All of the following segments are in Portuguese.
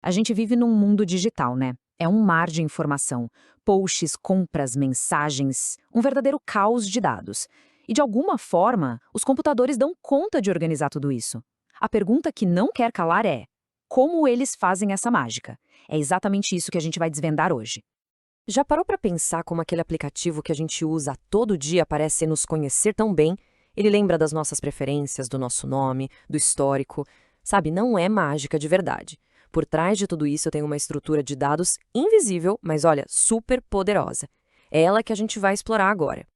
A gente vive num mundo digital, né? É um mar de informação. Posts, compras, mensagens, um verdadeiro caos de dados. E de alguma forma, os computadores dão conta de organizar tudo isso. A pergunta que não quer calar é: como eles fazem essa mágica? É exatamente isso que a gente vai desvendar hoje. Já parou para pensar como aquele aplicativo que a gente usa todo dia parece nos conhecer tão bem? Ele lembra das nossas preferências, do nosso nome, do histórico. Sabe, não é mágica de verdade. Por trás de tudo isso tem uma estrutura de dados invisível, mas olha, super poderosa. É ela que a gente vai explorar agora.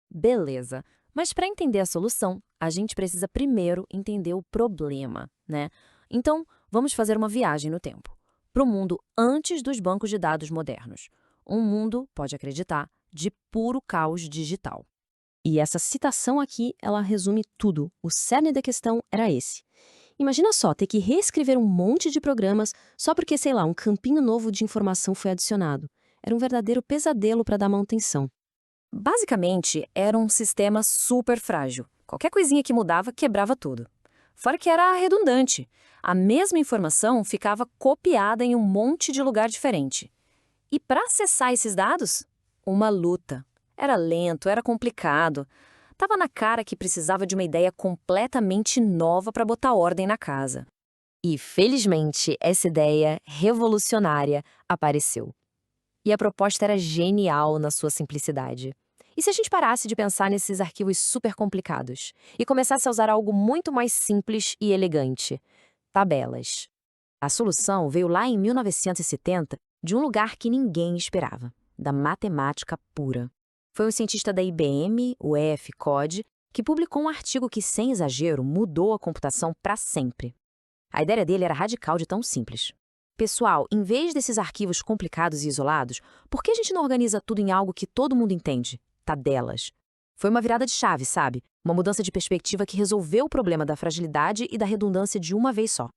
Beleza. Mas para entender a solução, a gente precisa primeiro entender o problema, né? Então, vamos fazer uma viagem no tempo, para o mundo antes dos bancos de dados modernos. Um mundo, pode acreditar, de puro caos digital. E essa citação aqui, ela resume tudo. O cerne da questão era esse. Imagina só ter que reescrever um monte de programas só porque, sei lá, um campinho novo de informação foi adicionado. Era um verdadeiro pesadelo para dar manutenção. Basicamente, era um sistema super frágil. Qualquer coisinha que mudava quebrava tudo. Fora que era redundante. A mesma informação ficava copiada em um monte de lugar diferente. E para acessar esses dados? Uma luta. Era lento, era complicado. Tava na cara que precisava de uma ideia completamente nova para botar ordem na casa. E, felizmente, essa ideia revolucionária apareceu. E a proposta era genial na sua simplicidade. E se a gente parasse de pensar nesses arquivos super complicados e começasse a usar algo muito mais simples e elegante? Tabelas. A solução veio lá em 1970 de um lugar que ninguém esperava, da matemática pura. Foi um cientista da IBM, o E.F. Codd, que publicou um artigo que, sem exagero, mudou a computação para sempre. A ideia dele era radical de tão simples. Pessoal, em vez desses arquivos complicados e isolados, por que a gente não organiza tudo em algo que todo mundo entende? Tabelas. Foi uma virada de chave, sabe? Uma mudança de perspectiva que resolveu o problema da fragilidade e da redundância de uma vez só.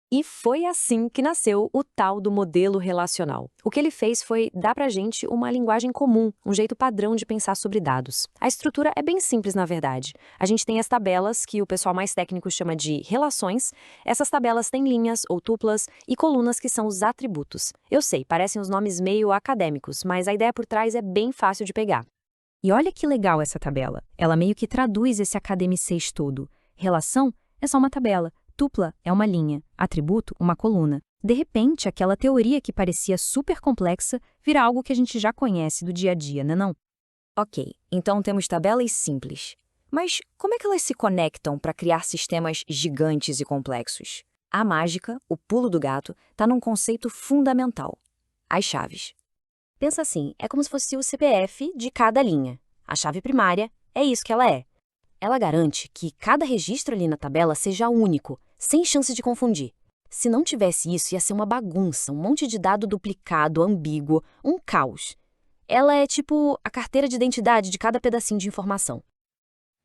E foi assim que nasceu o tal do modelo relacional. O que ele fez foi dar pra gente uma linguagem comum, um jeito padrão de pensar sobre dados. A estrutura é bem simples, na verdade. A gente tem as tabelas, que o pessoal mais técnico chama de relações. Essas tabelas têm linhas ou tuplas e colunas que são os atributos. Eu sei, parecem os nomes meio acadêmicos, mas a ideia por trás é bem fácil de pegar. E olha que legal essa tabela. Ela meio que traduz esse academicês todo. Relação é só uma tabela. Tupla é uma linha, atributo, uma coluna. De repente, aquela teoria que parecia super complexa vira algo que a gente já conhece do dia a dia, né não? Ok, então temos tabelas simples. Mas como é que elas se conectam para criar sistemas gigantes e complexos? A mágica, o pulo do gato, está num conceito fundamental: as chaves. Pensa assim, é como se fosse o CPF de cada linha. A chave primária é isso que ela é. Ela garante que cada registro ali na tabela seja único, sem chance de confundir. Se não tivesse isso, ia ser uma bagunça, um monte de dado duplicado, ambíguo, um caos. Ela é tipo a carteira de identidade de cada pedacinho de informação.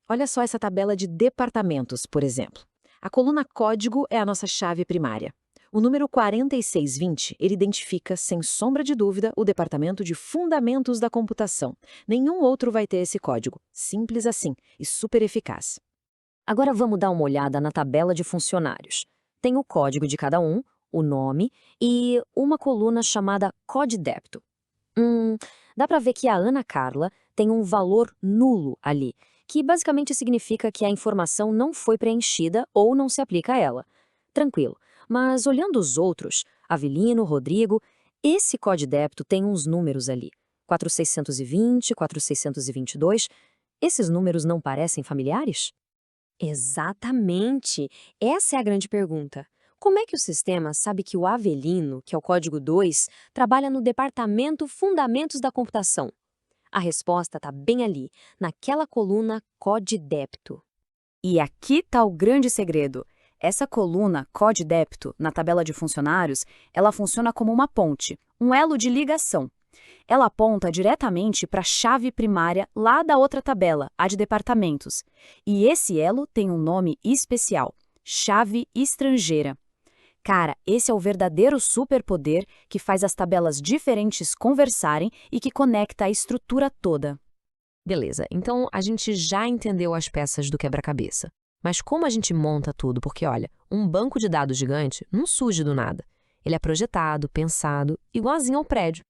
Olha só essa tabela de departamentos, por exemplo. A coluna código é a nossa chave primária. O número 4620, ele identifica, sem sombra de dúvida, o departamento de fundamentos da computação. Nenhum outro vai ter esse código. Simples assim e super eficaz. Agora vamos dar uma olhada na tabela de funcionários. Tem o código de cada um, o nome e uma coluna chamada CODEDEPTO. Dá para ver que a Ana Carla tem um valor nulo ali, que basicamente significa que a informação não foi preenchida ou não se aplica a ela. Tranquilo. Mas olhando os outros, Avelino, Rodrigo, esse CODEDEPTO tem uns números ali. 4620, 4622. Esses números não parecem familiares? Exatamente! Essa é a grande pergunta. Como é que o sistema sabe que o Avelino, que é o código 2, trabalha no departamento Fundamentos da Computação? A resposta está bem ali, naquela coluna CODEDEPTO. E aqui está o grande segredo. Essa coluna CODEDEPTO, na tabela de funcionários, ela funciona como uma ponte, um elo de ligação. Ela aponta diretamente para a chave primária lá da outra tabela, a de departamentos. E esse elo tem um nome especial: chave estrangeira. Cara, esse é o verdadeiro superpoder que faz as tabelas diferentes conversarem e que conecta a estrutura toda. Beleza, então a gente já entendeu as peças do quebra-cabeça. Mas como a gente monta tudo? Porque, olha, um banco de dados gigante não surge do nada. Ele é projetado, pensado, igualzinho ao prédio.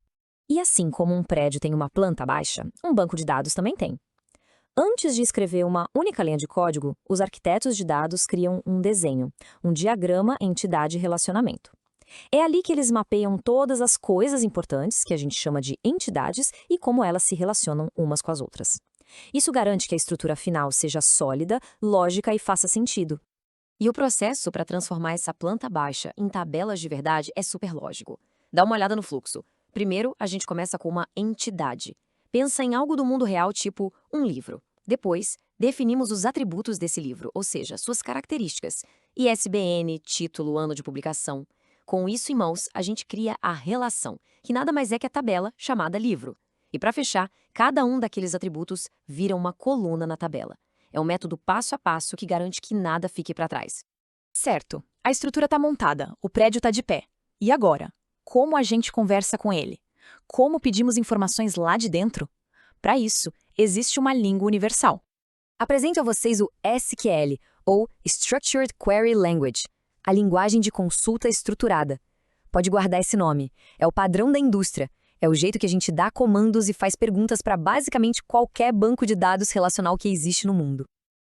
E assim como um prédio tem uma planta baixa, um banco de dados também tem. Antes de escrever uma única linha de código, os arquitetos de dados criam um desenho, um diagrama entidade-relacionamento. É ali que eles mapeiam todas as coisas importantes, que a gente chama de entidades, e como elas se relacionam umas com as outras. Isso garante que a estrutura final seja sólida, lógica e faça sentido. E o processo para transformar essa planta baixa em tabelas de verdade é super lógico. Dá uma olhada no fluxo. Primeiro, a gente começa com uma entidade. Pensa em algo do mundo real, tipo um livro. Depois, definimos os atributos desse livro, ou seja, suas características. ISBN, título, ano de publicação. Com isso em mãos, a gente cria a relação, que nada mais é que a tabela chamada livro. E para fechar, cada um daqueles atributos vira uma coluna na tabela. É um método passo a passo que garante que nada fique para trás. Certo, a estrutura está montada, o prédio está de pé. E agora? Como a gente conversa com ele? Como pedimos informações lá de dentro? Para isso, existe uma língua universal. Apresento a vocês o SQL, ou Structured Query Language, a linguagem de consulta estruturada. Pode guardar esse nome. É o padrão da indústria. É o jeito que a gente dá comandos e faz perguntas para basicamente qualquer banco de dados relacional que existe no mundo.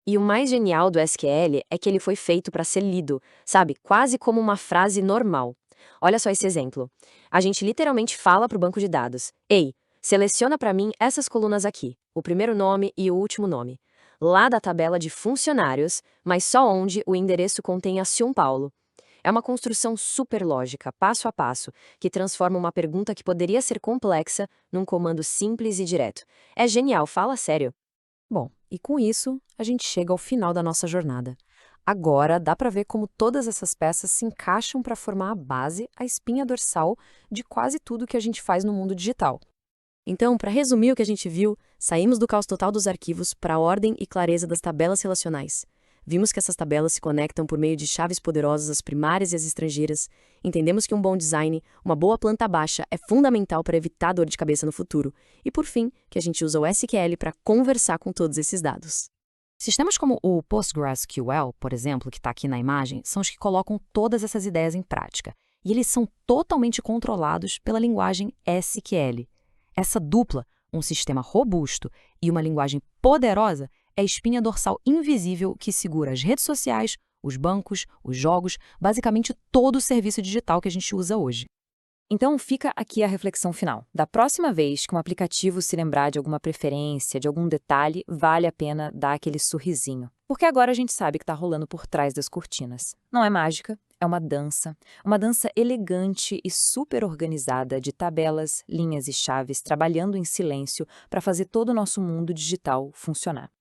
E o mais genial do SQL é que ele foi feito para ser lido, sabe? Quase como uma frase normal. Olha só esse exemplo. A gente literalmente fala para o banco de dados: "Ei, seleciona para mim essas colunas aqui, o primeiro nome e o último nome. Lá da tabela de funcionários, mas só onde o endereço contém a São Paulo." É uma construção super lógica, passo a passo, que transforma uma pergunta que poderia ser complexa num comando simples e direto. É genial, fala sério. Bom, e com isso, a gente chega ao final da nossa jornada. Agora dá para ver como todas essas peças se encaixam para formar a base, a espinha dorsal de quase tudo que a gente faz no mundo digital. Então, para resumir o que a gente viu, saímos do caos total dos arquivos para a ordem e clareza das tabelas relacionais. Vimos que essas tabelas se conectam por meio de chaves poderosas as primárias e as estrangeiras. Entendemos que um bom design, uma boa planta baixa, é fundamental para evitar dor de cabeça no futuro. E por fim, que a gente usa o SQL para conversar com todos esses dados. Sistemas como o PostgreSQL, por exemplo, que está aqui na imagem, são os que colocam todas essas ideias em prática. E eles são totalmente controlados pela linguagem SQL. Essa dupla, um sistema robusto e uma linguagem poderosa, é a espinha dorsal invisível que segura as redes sociais, os bancos, os jogos, basicamente todo o serviço digital que a gente usa hoje. Então fica aqui a reflexão final. Da próxima vez que um aplicativo se lembrar de alguma preferência, de algum detalhe, vale a pena dar aquele sorrisinho. Porque agora a gente sabe que está rolando por trás das cortinas. Não é mágica, é uma dança elegante e super organizada de tabelas, linhas e chaves trabalhando em silêncio para fazer todo o nosso mundo digital funcionar.